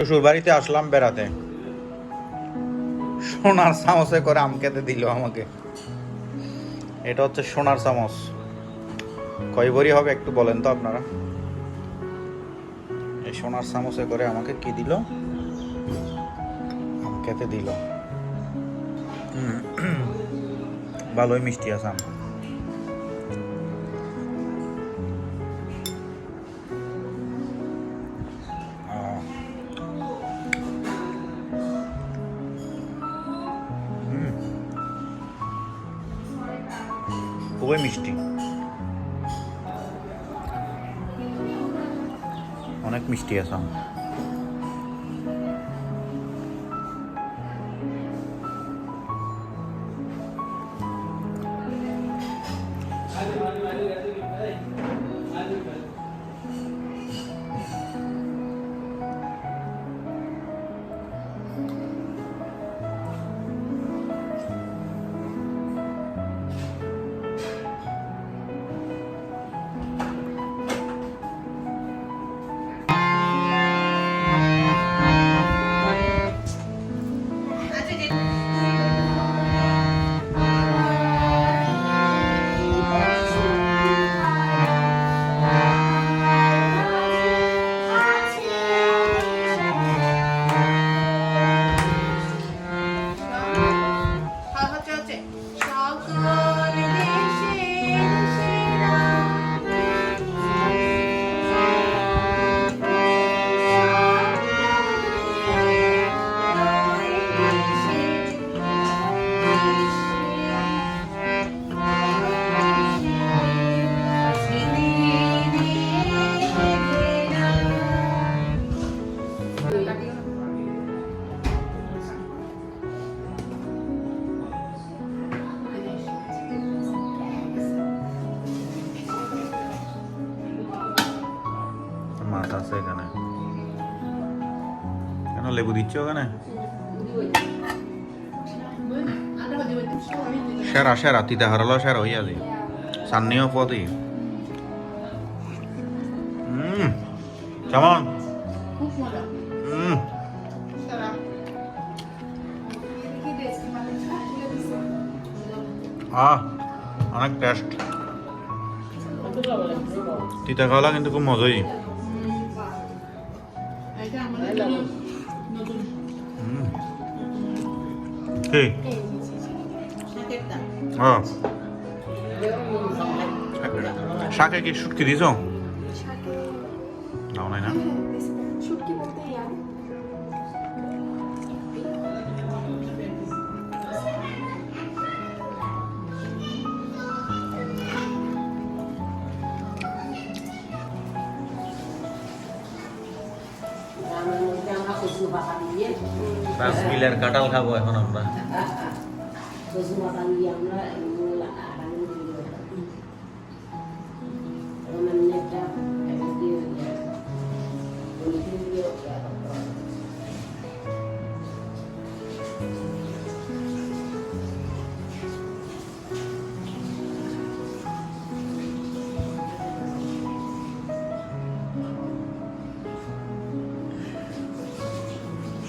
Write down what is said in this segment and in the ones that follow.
শ্বশুর বাড়িতে আসলাম বেড়াতে, সোনার চামচে করে আম খেতে দিল আমাকে। এটা হচ্ছে সোনার চামচ। কয় ভরি হবে একটু বলেন তো আপনারা? এই সোনার চামচে করে আমাকে কি দিল? আম খেতে দিল। ভালোই মিষ্টি আছে আম। খুবই মিষ্টি, অনেক মিষ্টি আছে আম। মাছ আছে এখানে, কেন লেবু দিচ্ছ ওখানে? সেরা সেরা তিতা হারালো সেরা হইয়া যায় সান্নিও পদি। কেমন? অনেক টেস্ট। তিতা খাওয়া কিন্তু খুব মজাই। শাকে কি শুটকি দিছ? দাও নাই না? রাসমিলের কাঁঠাল খাবো এখন আমরা।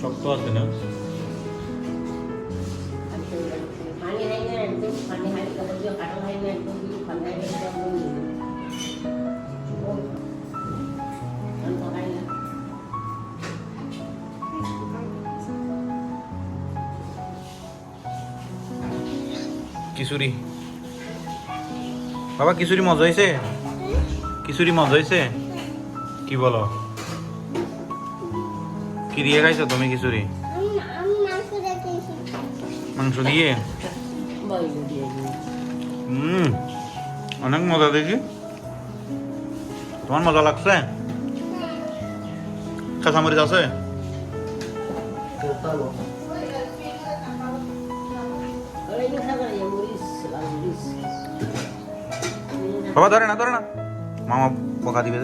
শক্ত আছে না? খিচুড়ি বাবা, খিচুড়ি মজা হয়েছে? খিচুড়ি মজা হয়েছে? কি বলো? কি দিয়ে খাইছো তুমি খিচুড়ি? মাংস দিয়ে? অনেক মজা দেখি। তোমার মজা লাগছে? কাঁচামরিচ আছে? বাবা ধরে না, ধরে না, মামা বকা দিবে।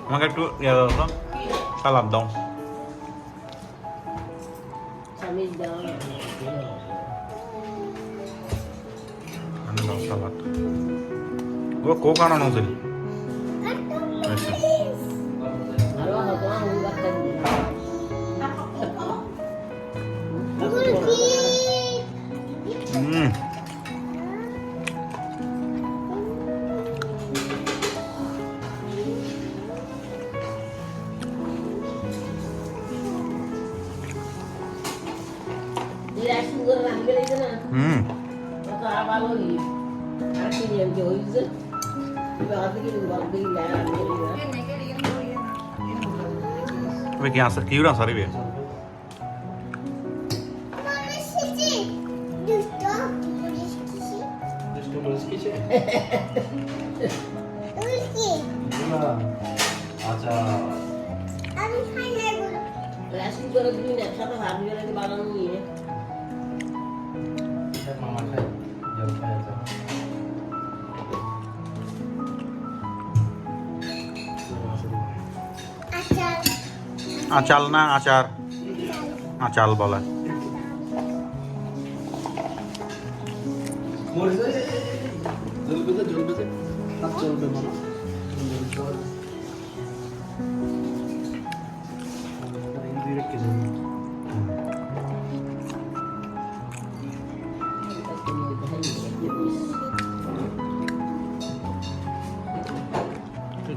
আমাকে একটু ইয়ে দাও তো, সালাদ দাও। সালাদ ও কোক আনানো ছিল কি আসার কি উড়া সারিবে আচ্ছা আমি খাই না এগুলো রাশি করে দিন একসাথে ভাবি করে বানানো নিয়ে মামা খায় জল খায় আচার আচাল না আচার আচাল বলে জলবেতে হাত চলবে মামা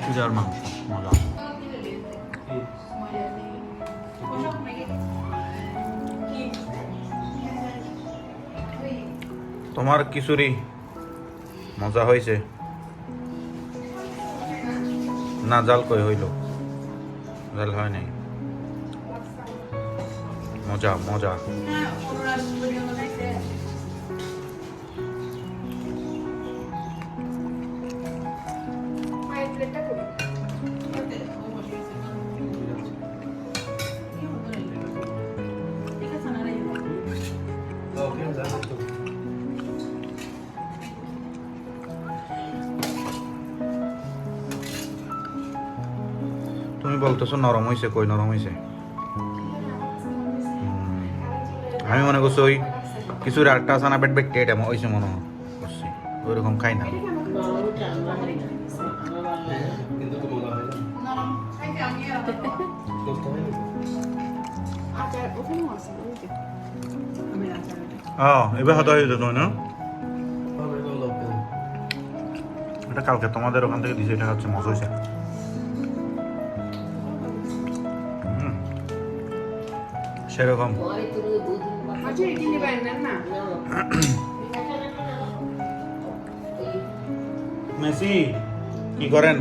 চুড়ার মাংস মজা তোমার খিচুড়ি মজা হয়েছে না জাল কই হইল জাল হয় নাই মজা মজা তুমি বলতেছো নরম হয়েছে কই নরম হয়েছে আমি মনে করছি ওই কিছু আরেকটা আছে না বেট বেট এটা হয়েছে মনে করছি ওইরকম খাই না এবার হতে হয়ে যেত না এটা কালকে তোমাদের ওখান থেকে দিছে এটা হচ্ছে মজা হয়েছে সেরকম মেসি কি করেন